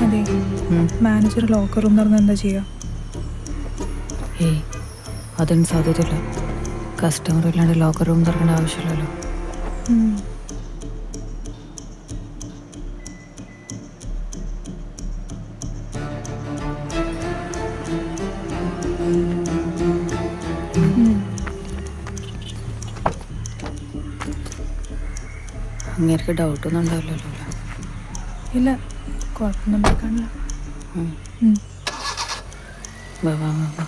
അതെ, manager locker room തുറന്ന് എന്താ ചെയ്യുക? ഏയ്, അതിന് സാധ്യതയില്ല. കസ്റ്റമർ ഇല്ലാണ്ട് ലോക്കർ റൂം തുറക്കേണ്ട ആവശ്യമില്ലല്ലോ. അങ്ങേർക്ക് ഡൗട്ടൊന്നും ഉണ്ടാവില്ലല്ലോ. ഇല്ല, കുഴപ്പമൊന്നും ഉണ്ടാക്കാനില്ല. വാ വാ വാ വാ.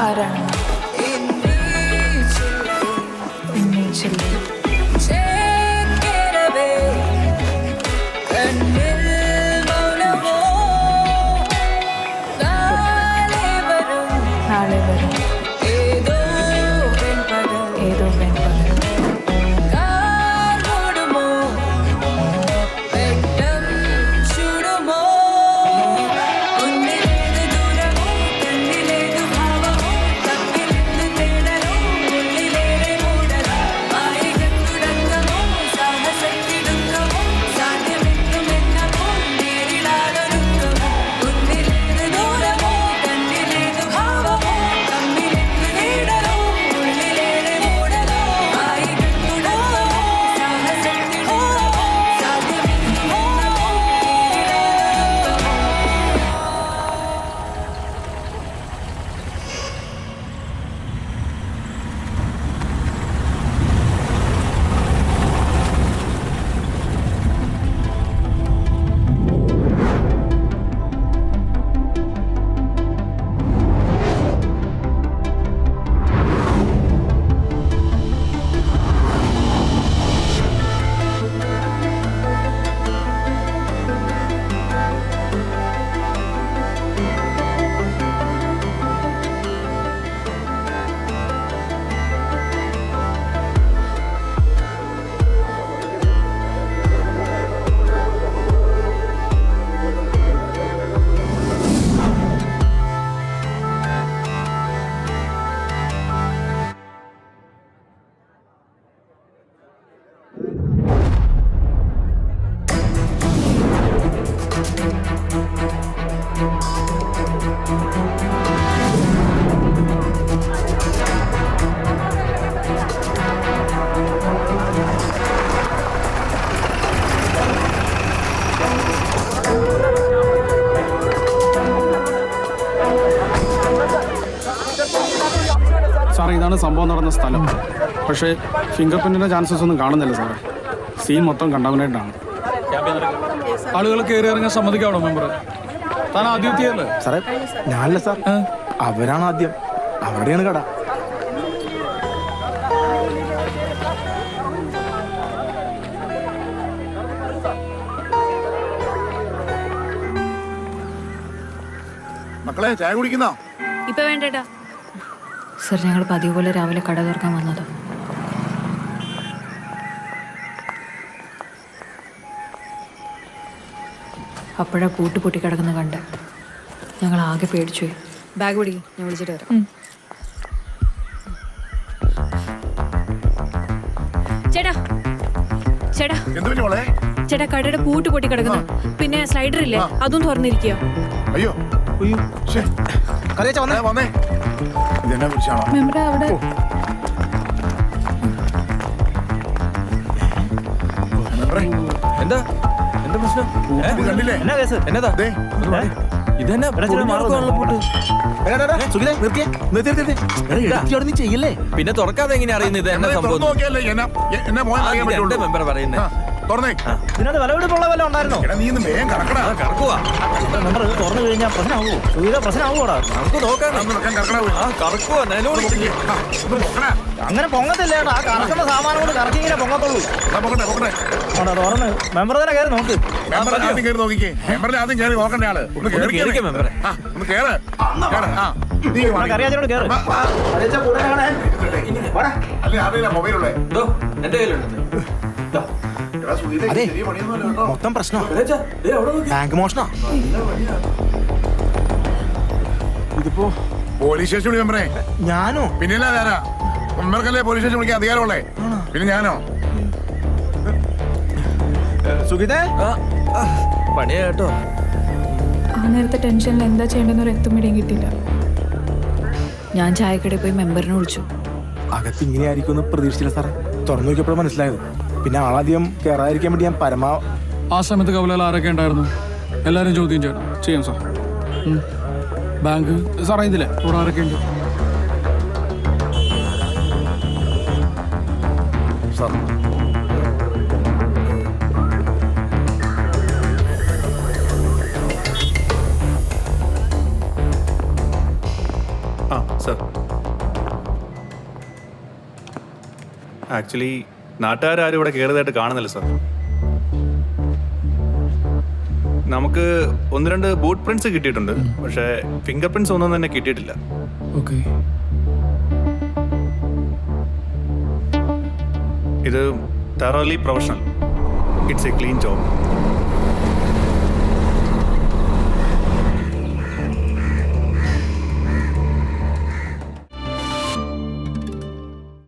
ആരാണ്? നാളെ വരും ഏതോ വെൺപകൽ. സാറേ, ഇതാണ് സംഭവം നടന്ന സ്ഥലം. പക്ഷേ ഫിംഗർ പ്രിന്റിന്റെ ചാൻസസ് ഒന്നും കാണുന്നില്ല സാറേ. സീൻ മൊത്തം കണ്ടാമിനേറ്റ് ആണ്. ആളുകൾ കയറി ഇറങ്ങാൻ സമ്മതിക്കാവണോ മെമ്പർ? താൻ ആദ്യം എത്തിയല്ലേ? സാറേ ഞാനല്ല സാർ, അവരാണ് ആദ്യം. അവരുടെയാണ് കട. മക്കളെ ചായ കുടിക്കുന്നോ? ഇപ്പൊ വേണ്ടേട്ടാ. സർ, ഞങ്ങൾ പതിവ് പോലെ രാവിലെ കട തുറക്കാൻ വന്നത്. അപ്പോഴാ പൂട്ട് പൊട്ടി കിടക്കുന്ന കണ്ട് ഞങ്ങൾ ആകെ പേടിച്ചു പോയി. ബാഗ് പിടിക്കും, ഞാൻ വിളിച്ചിട്ട് വരാം. ചേട്ടാ ചേട്ടാ എന്ത് പറ്റി മോളെ? ചേട്ടാ, കടയുടെ പൂട്ട് പൊട്ടി കിടക്കുന്നു. പിന്നെ സ്ലൈഡർ ഇല്ലേ, അതും തുറന്നിരിക്കുക. അയ്യോ ശ്ശേ. വന്നേ ഇതെന്നാ വിളിച്ചാണോ? മെമ്പറെ അവിടെ മെമ്പറേ, എന്താ എന്താ പ്രശ്നം? ഇത് കണ്ടില്ലേ? എന്നതാ ദേ, ഒന്ന് വാ. ഇതെന്നാ ചെയ്യല്ലേ? പിന്നെ തുറക്കാതെ എങ്ങനെ അറിയുന്നത് ഇത് എന്നാ എന്നെ തുറന്ന് സംഭവം? നോക്കിയല്ലേ എന്നെ മോൻ അറിയാൻ പറ്റുള്ളൂ. മെമ്പർ പറയുന്നത് തുറന്നേ. ഇതിനകത്ത് വിലപിടിപ്പുള്ള വല്ല ഉണ്ടായിരുന്നോ? എടാ നീ ഇന്ന് വേഗം കറക്കടാ. കറക്കുവാ. മെമ്പർ ഇത് തുറന്നു കഴിഞ്ഞാൽ പ്രശ്നമാവോ? സുഖിത പ്രശ്നമാവോടാ? നമുക്ക് നോക്കാം. കറക്കടാ. കറക്കുവാ, നിലവിളി. ഒന്ന് നോക്കണേ. അങ്ങനെ പൊങ്ങത്തില്ല ചേട്ടാ. ആ കറക്കുന്ന സാമാനം കൊണ്ട് കറക്കി ഇങ്ങനെ പൊങ്ങത്തുള്ളൂ. പൊക്കട്ടെ. അവിടെ തുറന്ന് മെമ്പർ തന്നെ കയറി നോക്ക്. മെമ്പർ ആദ്യം കയറി നോക്കിക്കേ. മെമ്പറിനെ ആദ്യം കയറി നോക്കണ്ട ആള്. ഒന്ന് ഒന്ന് കേറി കേറിക്കേ മെമ്പറെ. ഒന്ന് കേറ്. നീ കറിയാച്ചോട് കയറി. അല്ലേ അറിയില്ല മൊബൈലുള്ളേ. ഇതോ, എന്റെ കയ്യിലുണ്ട്. അതെ, മൊത്തം പ്രശ്നം ബാങ്ക് മോഷണ. ഇതിപ്പോ പോലീസ് സ്റ്റേഷൻ വിളി മെമ്പറേ. ഞാനോ? പിന്നില്ല ആരാ? മെമ്പർക്കല്ലേ പോലീസ് സ്റ്റേഷൻ വിളിക്കാൻ അധികാരമുള്ളേ. പിന്നെ ഞാനോ? സുഖിതേ, പണിയാ കേട്ടോ. ആ നേരത്തെ ടെൻഷനിൽ എന്താ ചെയ്യേണ്ടെന്ന് ഒരു എത്തുമിടിയും കിട്ടിയില്ല. ഞാൻ ചായക്കടയിൽ പോയി മെമ്പറിനെ വിളിച്ചു. അകത്ത് ഇങ്ങനെയായിരിക്കും എന്ന് പ്രതീക്ഷിച്ചില്ല സാറേ. തുറന്നു നോക്കിയപ്പോഴും മനസ്സിലായത്. പിന്നെ ആളാദ്യം കയറാതിരിക്കാൻ വേണ്ടി ഞാൻ ആ സമയത്ത് കവലയിൽ ആരൊക്കെ ഉണ്ടായിരുന്നു? എല്ലാവരും ചോദ്യം ചെയ്യണം. ചെയ്യാം സാർ. ബാങ്ക് സാർ അറിയുന്നില്ലേ ഇവിടെ ആരൊക്കെ ഉണ്ട്? സാർ സർ, ആക്ച്വലി നാട്ടുകാരും ഇവിടെ കയറിയതായിട്ട് കാണുന്നില്ല സർ. നമുക്ക് ഒന്ന് രണ്ട് ബൂട്ട് പ്രിന്റ്സ് കിട്ടിയിട്ടുണ്ട്, പക്ഷേ ഫിംഗർ പ്രിന്റ്സ് ഒന്നും തന്നെ കിട്ടിയിട്ടില്ല. ഓക്കെ. ഇത് thoroughly professional. It's A clean job.